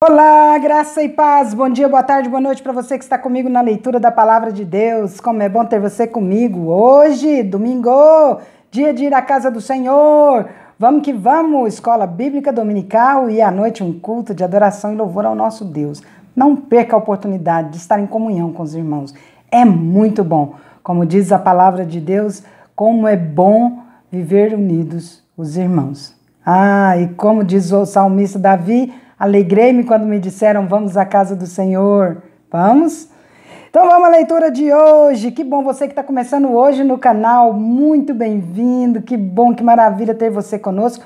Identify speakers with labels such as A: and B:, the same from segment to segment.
A: Olá, graça e paz, bom dia, boa tarde, boa noite para você que está comigo na leitura da Palavra de Deus. Como é bom ter você comigo hoje, domingo, dia de ir à casa do Senhor. Vamos que vamos, escola bíblica dominical e à noite um culto de adoração e louvor ao nosso Deus. Não perca a oportunidade de estar em comunhão com os irmãos, é muito bom. Como diz a Palavra de Deus, como é bom viver unidos os irmãos. E como diz o salmista Davi, alegrei-me quando me disseram, vamos à casa do Senhor. Vamos? Então vamos à leitura de hoje. Que bom você que está começando hoje no canal. Muito bem-vindo. Que bom, que maravilha ter você conosco.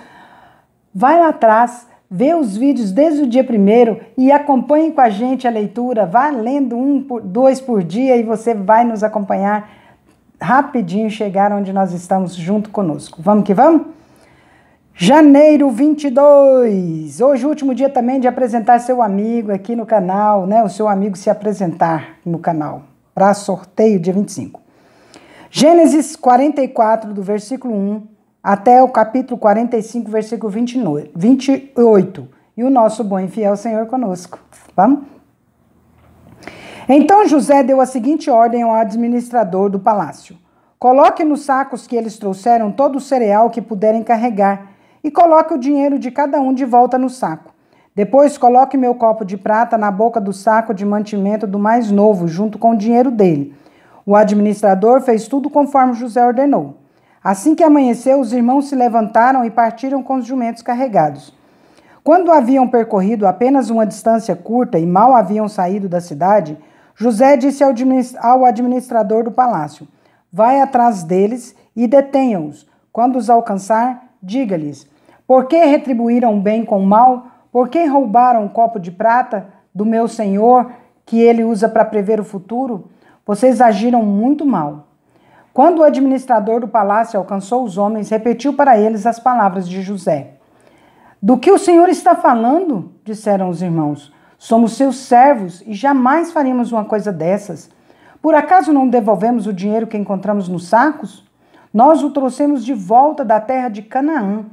A: Vai lá atrás, vê os vídeos desde o dia 1º e acompanhe com a gente a leitura. Vá lendo dois por dia e você vai nos acompanhar rapidinho, chegar onde nós estamos junto conosco. Vamos que vamos? Janeiro 22, hoje o último dia também de apresentar seu amigo aqui no canal, né? O seu amigo se apresentar no canal, para sorteio dia 25. Gênesis 44, do versículo 1 até o capítulo 45, versículo 28. E o nosso bom e fiel Senhor conosco. Vamos? Então José deu a seguinte ordem ao administrador do palácio: coloque nos sacos que eles trouxeram todo o cereal que puderem carregar, e coloque o dinheiro de cada um de volta no saco. Depois coloque meu copo de prata na boca do saco de mantimento do mais novo, junto com o dinheiro dele. O administrador fez tudo conforme José ordenou. Assim que amanheceu, os irmãos se levantaram e partiram com os jumentos carregados. Quando haviam percorrido apenas uma distância curta e mal haviam saído da cidade, José disse ao administrador do palácio: vai atrás deles e detenha-os. Quando os alcançar, diga-lhes: por que retribuíram o bem com o mal? Por que roubaram o copo de prata do meu senhor, que ele usa para prever o futuro? Vocês agiram muito mal. Quando o administrador do palácio alcançou os homens, repetiu para eles as palavras de José. Do que o Senhor está falando? Disseram os irmãos. Somos seus servos e jamais faríamos uma coisa dessas. Por acaso não devolvemos o dinheiro que encontramos nos sacos? Nós o trouxemos de volta da terra de Canaã.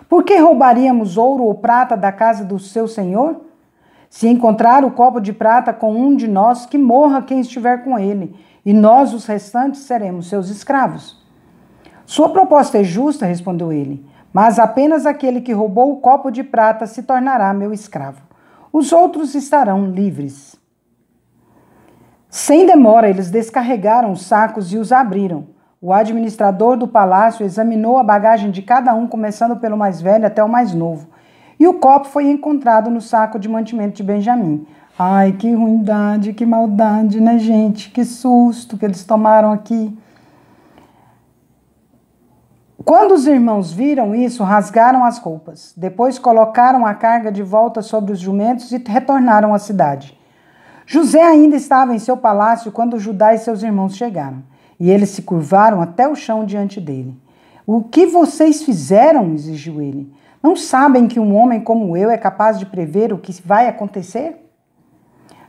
A: Por que roubaríamos ouro ou prata da casa do seu senhor? Se encontrar o copo de prata com um de nós, que morra quem estiver com ele, e nós, os restantes, seremos seus escravos. Sua proposta é justa, respondeu ele, mas apenas aquele que roubou o copo de prata se tornará meu escravo. Os outros estarão livres. Sem demora, eles descarregaram os sacos e os abriram. O administrador do palácio examinou a bagagem de cada um, começando pelo mais velho até o mais novo. E o copo foi encontrado no saco de mantimento de Benjamim. Ai, que ruindade, que maldade, né, gente? Que susto que eles tomaram aqui. Quando os irmãos viram isso, rasgaram as roupas. Depois colocaram a carga de volta sobre os jumentos e retornaram à cidade. José ainda estava em seu palácio quando Judá e seus irmãos chegaram. E eles se curvaram até o chão diante dele. O que vocês fizeram? Exigiu ele. Não sabem que um homem como eu é capaz de prever o que vai acontecer?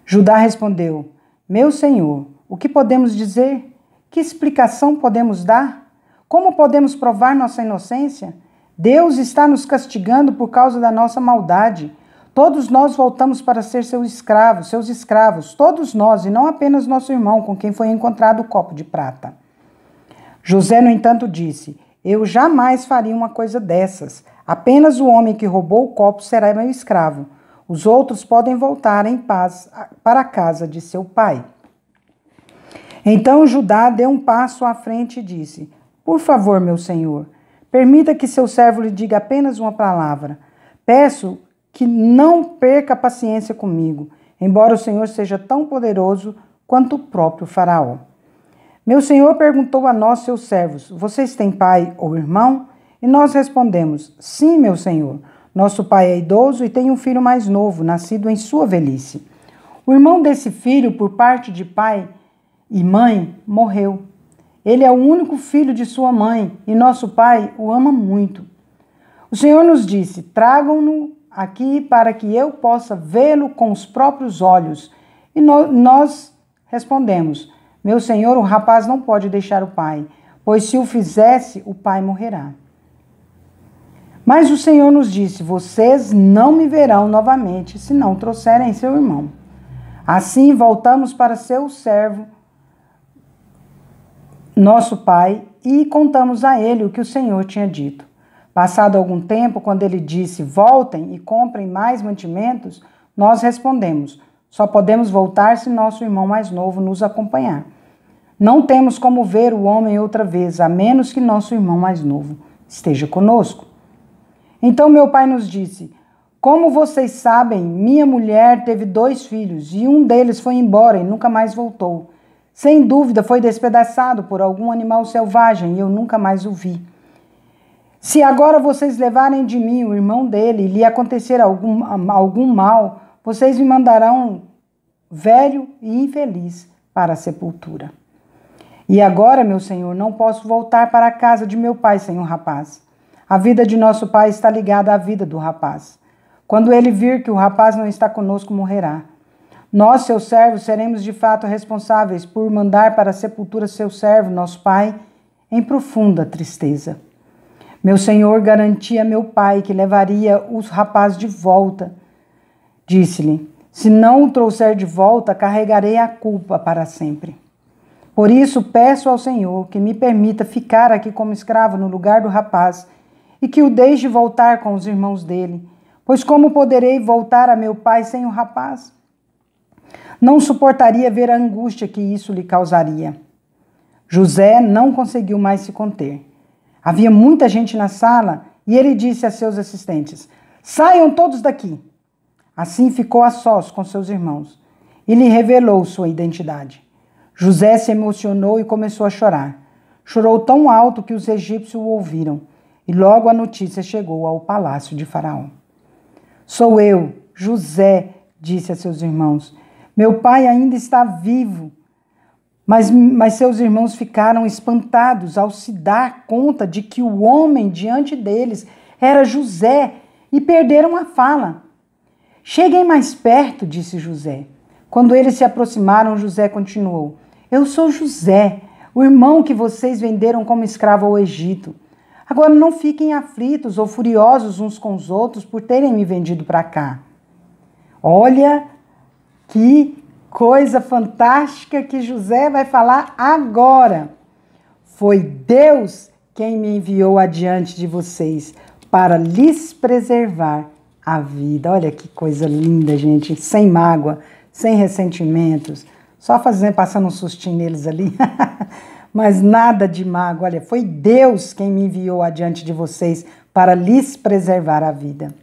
A: Judá respondeu: meu senhor, o que podemos dizer? Que explicação podemos dar? Como podemos provar nossa inocência? Deus está nos castigando por causa da nossa maldade. Todos nós voltamos para ser seus escravos, todos nós, e não apenas nosso irmão, com quem foi encontrado o copo de prata. José, no entanto, disse: eu jamais faria uma coisa dessas. Apenas o homem que roubou o copo será meu escravo. Os outros podem voltar em paz para a casa de seu pai. Então Judá deu um passo à frente e disse: por favor, meu senhor, permita que seu servo lhe diga apenas uma palavra. Peço que não perca a paciência comigo, embora o Senhor seja tão poderoso quanto o próprio faraó. Meu senhor perguntou a nós, seus servos: vocês têm pai ou irmão? E nós respondemos: sim, meu senhor. Nosso pai é idoso e tem um filho mais novo, nascido em sua velhice. O irmão desse filho, por parte de pai e mãe, morreu. Ele é o único filho de sua mãe e nosso pai o ama muito. O Senhor nos disse: tragam-no aqui para que eu possa vê-lo com os próprios olhos. E nós respondemos: meu senhor, o rapaz não pode deixar o pai, pois se o fizesse, o pai morrerá. Mas o Senhor nos disse: vocês não me verão novamente, se não trouxerem seu irmão. Assim voltamos para seu servo, nosso pai, e contamos a ele o que o Senhor tinha dito. Passado algum tempo, quando ele disse: voltem e comprem mais mantimentos, nós respondemos: só podemos voltar se nosso irmão mais novo nos acompanhar. Não temos como ver o homem outra vez, a menos que nosso irmão mais novo esteja conosco. Então meu pai nos disse: como vocês sabem, minha mulher teve 2 filhos e um deles foi embora e nunca mais voltou. Sem dúvida foi despedaçado por algum animal selvagem e eu nunca mais o vi. Se agora vocês levarem de mim o irmão dele e lhe acontecer algum mal, vocês me mandarão velho e infeliz para a sepultura. E agora, meu senhor, não posso voltar para a casa de meu pai sem o rapaz. A vida de nosso pai está ligada à vida do rapaz. Quando ele vir que o rapaz não está conosco, morrerá. Nós, seus servos, seremos de fato responsáveis por mandar para a sepultura seu servo, nosso pai, em profunda tristeza. Meu senhor garantia a meu pai que levaria o rapaz de volta. Disse-lhe: se não o trouxer de volta, carregarei a culpa para sempre. Por isso peço ao Senhor que me permita ficar aqui como escravo no lugar do rapaz e que o deixe voltar com os irmãos dele, pois como poderei voltar a meu pai sem o rapaz? Não suportaria ver a angústia que isso lhe causaria. José não conseguiu mais se conter. Havia muita gente na sala e ele disse a seus assistentes: saiam todos daqui. Assim ficou a sós com seus irmãos e lhe revelou sua identidade. José se emocionou e começou a chorar. Chorou tão alto que os egípcios o ouviram, e logo a notícia chegou ao palácio de Faraó. Sou eu, José, disse a seus irmãos. Meu pai ainda está vivo. Mas seus irmãos ficaram espantados ao se dar conta de que o homem diante deles era José e perderam a fala. Cheguem mais perto, disse José. Quando eles se aproximaram, José continuou: eu sou José, o irmão que vocês venderam como escravo ao Egito. Agora não fiquem aflitos ou furiosos uns com os outros por terem me vendido para cá. Olha que coisa fantástica que José vai falar agora. Foi Deus quem me enviou adiante de vocês para lhes preservar a vida. Olha que coisa linda, gente, sem mágoa, sem ressentimentos, só passando um sustinho neles ali, mas nada de mágoa. Olha, foi Deus quem me enviou adiante de vocês para lhes preservar a vida.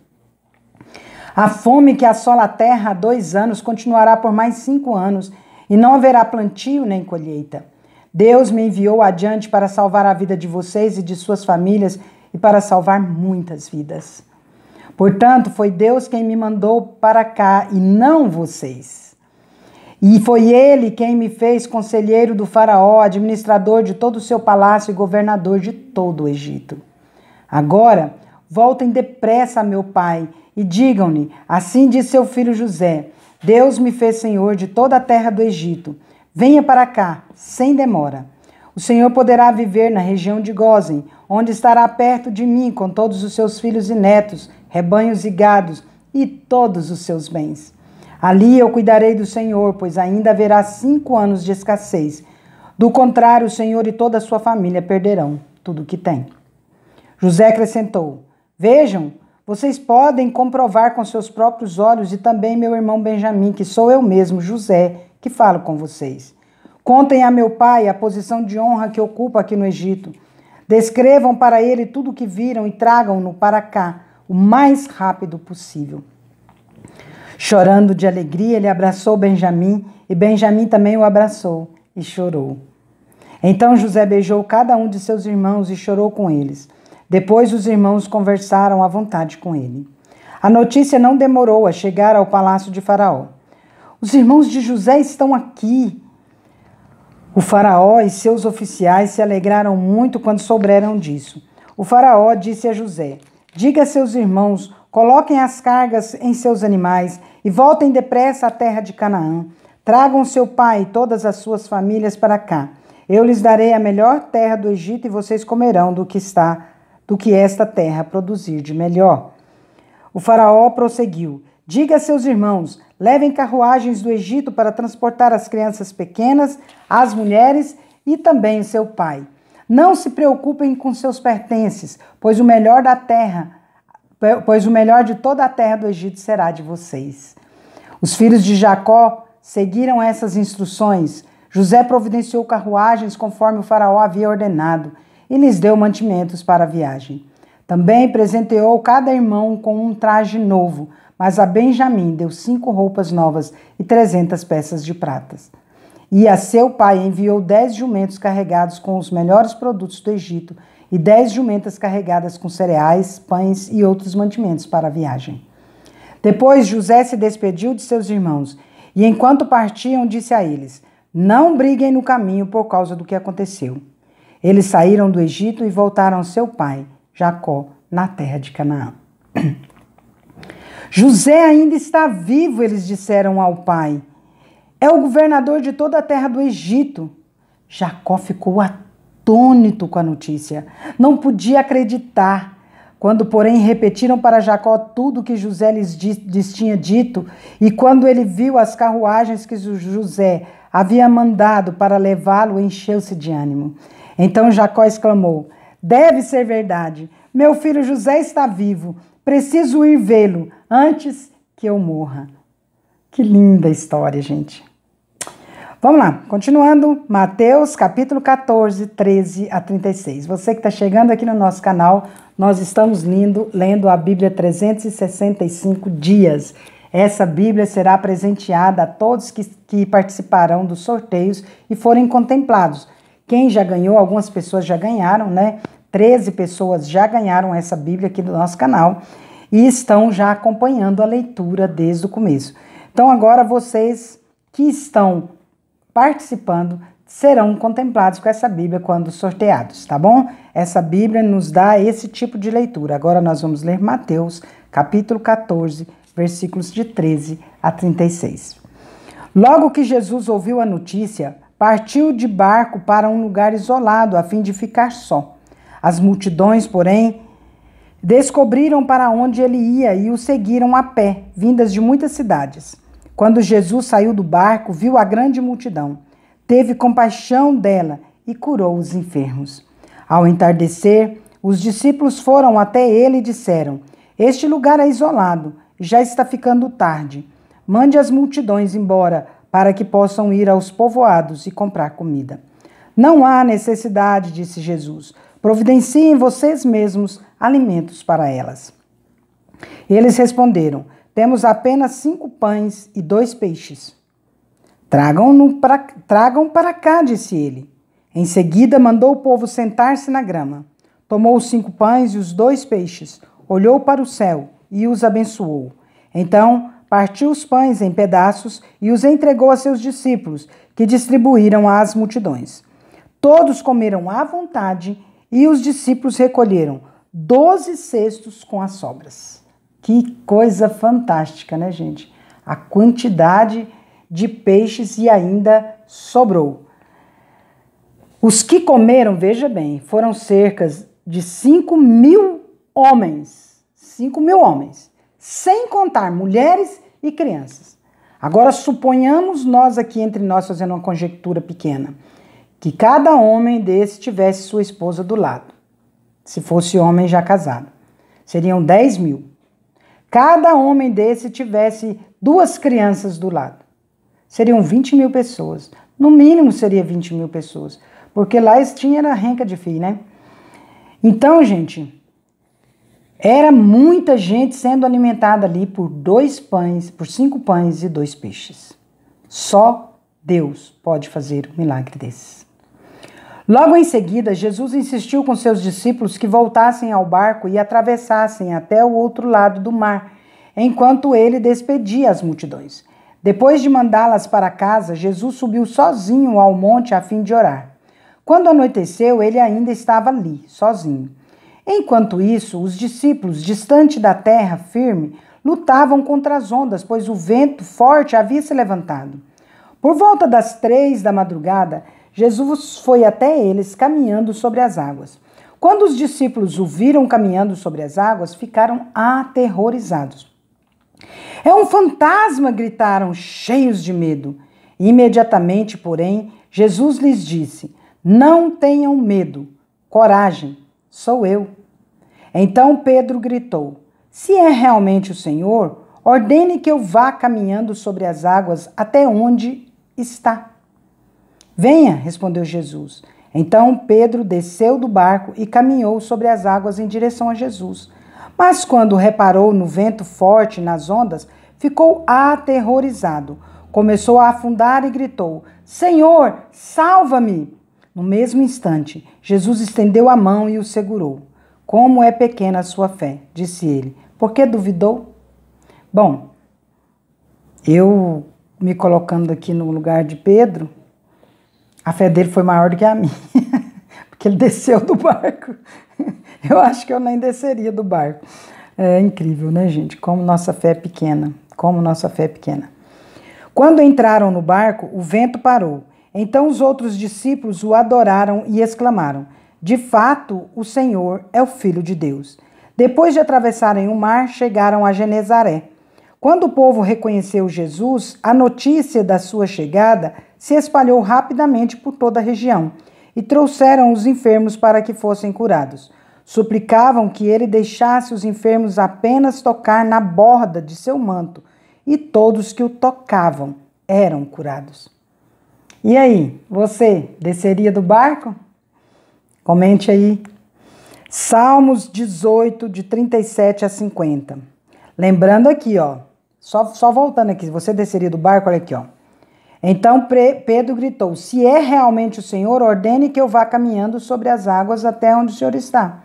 A: A fome que assola a terra há 2 anos continuará por mais 5 anos, e não haverá plantio nem colheita. Deus me enviou adiante para salvar a vida de vocês e de suas famílias e para salvar muitas vidas. Portanto, foi Deus quem me mandou para cá e não vocês. E foi ele quem me fez conselheiro do faraó, administrador de todo o seu palácio e governador de todo o Egito. Agora, voltem depressa a meu pai e digam-lhe: assim diz seu filho José, Deus me fez senhor de toda a terra do Egito. Venha para cá, sem demora. O Senhor poderá viver na região de Gósen, onde estará perto de mim com todos os seus filhos e netos, rebanhos e gados e todos os seus bens. Ali eu cuidarei do Senhor, pois ainda haverá 5 anos de escassez. Do contrário, o Senhor e toda a sua família perderão tudo o que tem. José acrescentou: vejam, vocês podem comprovar com seus próprios olhos e também meu irmão Benjamim, que sou eu mesmo, José, que falo com vocês. Contem a meu pai a posição de honra que ocupa aqui no Egito. Descrevam para ele tudo o que viram e tragam-no para cá o mais rápido possível. Chorando de alegria, ele abraçou Benjamim e Benjamim também o abraçou e chorou. Então José beijou cada um de seus irmãos e chorou com eles. Depois os irmãos conversaram à vontade com ele. A notícia não demorou a chegar ao palácio de Faraó. Os irmãos de José estão aqui. O faraó e seus oficiais se alegraram muito quando souberam disso. O faraó disse a José: diga a seus irmãos, coloquem as cargas em seus animais e voltem depressa à terra de Canaã. Tragam seu pai e todas as suas famílias para cá. Eu lhes darei a melhor terra do Egito e vocês comerão do do que esta terra produzir de melhor. O faraó prosseguiu: diga a seus irmãos, levem carruagens do Egito para transportar as crianças pequenas, as mulheres e também o seu pai. Não se preocupem com seus pertences, pois o melhor de toda a terra do Egito será de vocês. Os filhos de Jacó seguiram essas instruções. José providenciou carruagens conforme o faraó havia ordenado e lhes deu mantimentos para a viagem. Também presenteou cada irmão com um traje novo, mas a Benjamim deu 5 roupas novas e 300 peças de prata. E a seu pai enviou 10 jumentos carregados com os melhores produtos do Egito e 10 jumentas carregadas com cereais, pães e outros mantimentos para a viagem. Depois José se despediu de seus irmãos e, enquanto partiam, disse a eles: não briguem no caminho por causa do que aconteceu. Eles saíram do Egito e voltaram ao seu pai, Jacó, na terra de Canaã. José ainda está vivo, eles disseram ao pai. É o governador de toda a terra do Egito. Jacó ficou atônito com a notícia. Não podia acreditar. Quando, porém, repetiram para Jacó tudo o que José lhes tinha dito, e quando ele viu as carruagens que José havia mandado para levá-lo, encheu-se de ânimo. Então Jacó exclamou: deve ser verdade. Meu filho José está vivo. Preciso ir vê-lo antes que eu morra. Que linda história, gente. Vamos lá, continuando, Mateus capítulo 14, 13 a 36. Você que está chegando aqui no nosso canal, nós estamos lendo a Bíblia 365 dias. Essa Bíblia será presenteada a todos que participarão dos sorteios e forem contemplados. Quem já ganhou, algumas pessoas já ganharam, né? 13 pessoas já ganharam essa Bíblia aqui do nosso canal e estão já acompanhando a leitura desde o começo. Então agora vocês que estão participando serão contemplados com essa Bíblia quando sorteados, tá bom? Essa Bíblia nos dá esse tipo de leitura. Agora nós vamos ler Mateus, capítulo 14, versículos de 13 a 36. Logo que Jesus ouviu a notícia, partiu de barco para um lugar isolado, a fim de ficar só. As multidões, porém, descobriram para onde ele ia e o seguiram a pé, vindas de muitas cidades. Quando Jesus saiu do barco, viu a grande multidão. Teve compaixão dela e curou os enfermos. Ao entardecer, os discípulos foram até ele e disseram: este lugar é isolado, já está ficando tarde. Mande as multidões embora, para que possam ir aos povoados e comprar comida. Não há necessidade, disse Jesus. Providenciem vocês mesmos alimentos para elas. Eles responderam: temos apenas 5 pães e 2 peixes. Tragam para cá, disse ele. Em seguida, mandou o povo sentar-se na grama. Tomou os 5 pães e os 2 peixes, olhou para o céu e os abençoou. Então, partiu os pães em pedaços e os entregou a seus discípulos, que distribuíram às multidões. Todos comeram à vontade e os discípulos recolheram 12 cestos com as sobras. Que coisa fantástica, né, gente? A quantidade de peixes e ainda sobrou. Os que comeram, veja bem, foram cerca de 5.000 homens. 5.000 homens, sem contar mulheres e crianças. Agora, suponhamos nós aqui entre nós, fazendo uma conjectura pequena, que cada homem desse tivesse sua esposa do lado. Se fosse homem já casado. Seriam 10.000. Cada homem desse tivesse 2 crianças do lado. Seriam 20.000 pessoas. No mínimo seria 20.000 pessoas. Porque lá eles tinham a renca de filho, né? Então, gente, era muita gente sendo alimentada ali por 5 pães e 2 peixes. Só Deus pode fazer um milagre desses. Logo em seguida, Jesus insistiu com seus discípulos que voltassem ao barco e atravessassem até o outro lado do mar, enquanto ele despedia as multidões. Depois de mandá-las para casa, Jesus subiu sozinho ao monte a fim de orar. Quando anoiteceu, ele ainda estava ali, sozinho. Enquanto isso, os discípulos, distante da terra firme, lutavam contra as ondas, pois o vento forte havia se levantado. Por volta das 3 da madrugada, Jesus foi até eles caminhando sobre as águas. Quando os discípulos o viram caminhando sobre as águas, ficaram aterrorizados. É um fantasma! Gritaram, cheios de medo. Imediatamente, porém, Jesus lhes disse: não tenham medo, coragem, sou eu. Então Pedro gritou: se é realmente o Senhor, ordene que eu vá caminhando sobre as águas até onde está. Venha, respondeu Jesus. Então Pedro desceu do barco e caminhou sobre as águas em direção a Jesus. Mas quando reparou no vento forte e nas ondas, ficou aterrorizado. Começou a afundar e gritou: Senhor, salva-me! No mesmo instante, Jesus estendeu a mão e o segurou. Como é pequena a sua fé, disse ele. Por que duvidou? Bom, eu me colocando aqui no lugar de Pedro, a fé dele foi maior do que a minha, porque ele desceu do barco. Eu acho que eu nem desceria do barco. É incrível, né, gente? Como nossa fé é pequena. Como nossa fé é pequena. Quando entraram no barco, o vento parou. Então os outros discípulos o adoraram e exclamaram: de fato, o Senhor é o Filho de Deus. Depois de atravessarem o mar, chegaram a Genezaré. Quando o povo reconheceu Jesus, a notícia da sua chegada se espalhou rapidamente por toda a região e trouxeram os enfermos para que fossem curados. Suplicavam que ele deixasse os enfermos apenas tocar na borda de seu manto, e todos que o tocavam eram curados. E aí, você desceria do barco? Comente aí. Salmos 18, de 37 a 50. Lembrando aqui, ó, só voltando aqui, você desceria do barco, olha aqui, ó. Então Pedro gritou: se é realmente o Senhor, ordene que eu vá caminhando sobre as águas até onde o Senhor está.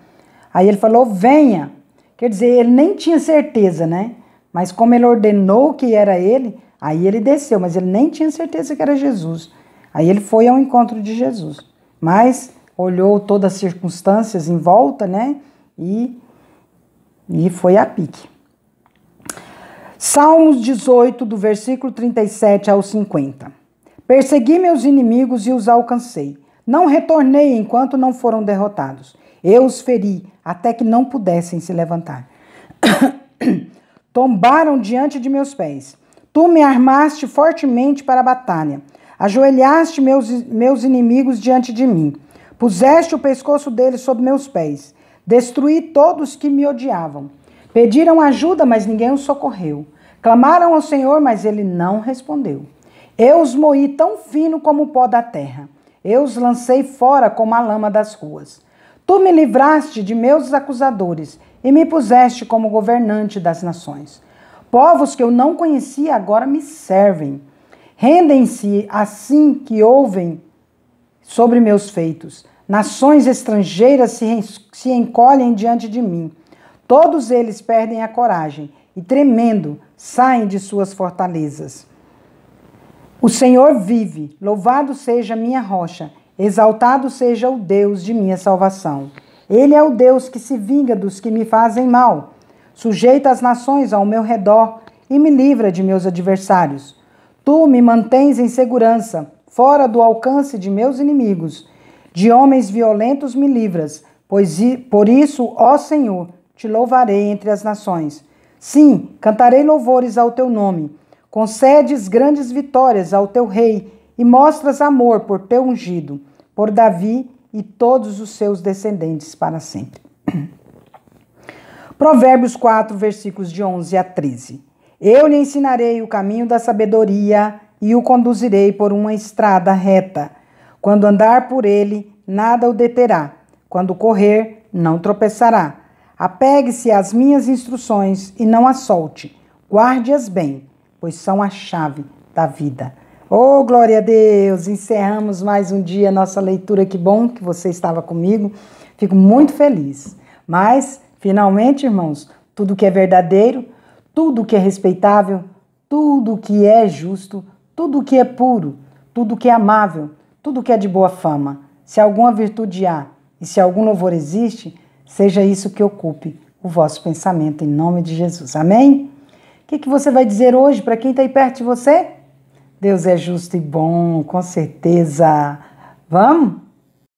A: Aí ele falou: venha. Quer dizer, ele nem tinha certeza, né? Mas como ele ordenou que era ele, aí ele desceu, mas ele nem tinha certeza que era Jesus. Aí ele foi ao encontro de Jesus. Mas olhou todas as circunstâncias em volta, né? E foi a pique. Salmos 18, do versículo 37 ao 50. Persegui meus inimigos e os alcancei. Não retornei enquanto não foram derrotados. Eu os feri até que não pudessem se levantar. Tombaram diante de meus pés. Tu me armaste fortemente para a batalha. Ajoelhaste meus inimigos diante de mim. Puseste o pescoço deles sob meus pés. Destruí todos que me odiavam. Pediram ajuda, mas ninguém os socorreu. Clamaram ao Senhor, mas ele não respondeu. Eu os moí tão fino como o pó da terra. Eu os lancei fora como a lama das ruas. Tu me livraste de meus acusadores e me puseste como governante das nações. Povos que eu não conhecia agora me servem. Rendem-se assim que ouvem sobre meus feitos. Nações estrangeiras se encolhem diante de mim. Todos eles perdem a coragem e, tremendo, saem de suas fortalezas. O Senhor vive, louvado seja minha rocha, exaltado seja o Deus de minha salvação. Ele é o Deus que se vinga dos que me fazem mal. Sujeita as nações ao meu redor e me livra de meus adversários. Tu me mantens em segurança, fora do alcance de meus inimigos. De homens violentos me livras, pois por isso, ó Senhor, te louvarei entre as nações. Sim, cantarei louvores ao teu nome. Concedes grandes vitórias ao teu rei e mostras amor por teu ungido, por Davi e todos os seus descendentes para sempre. Provérbios 4, versículos de 11 a 13. Eu lhe ensinarei o caminho da sabedoria e o conduzirei por uma estrada reta. Quando andar por ele, nada o deterá. Quando correr, não tropeçará. Apegue-se às minhas instruções e não as solte. Guarde-as bem, pois são a chave da vida. Oh, glória a Deus! Encerramos mais um dia a nossa leitura. Que bom que você estava comigo. Fico muito feliz. Mas, finalmente, irmãos, tudo que é verdadeiro, tudo que é respeitável, tudo que é justo, tudo que é puro, tudo que é amável, tudo que é de boa fama, se alguma virtude há e se algum louvor existe, seja isso que ocupe o vosso pensamento, em nome de Jesus. Amém? O que você vai dizer hoje para quem está aí perto de você? Deus é justo e bom, com certeza. Vamos?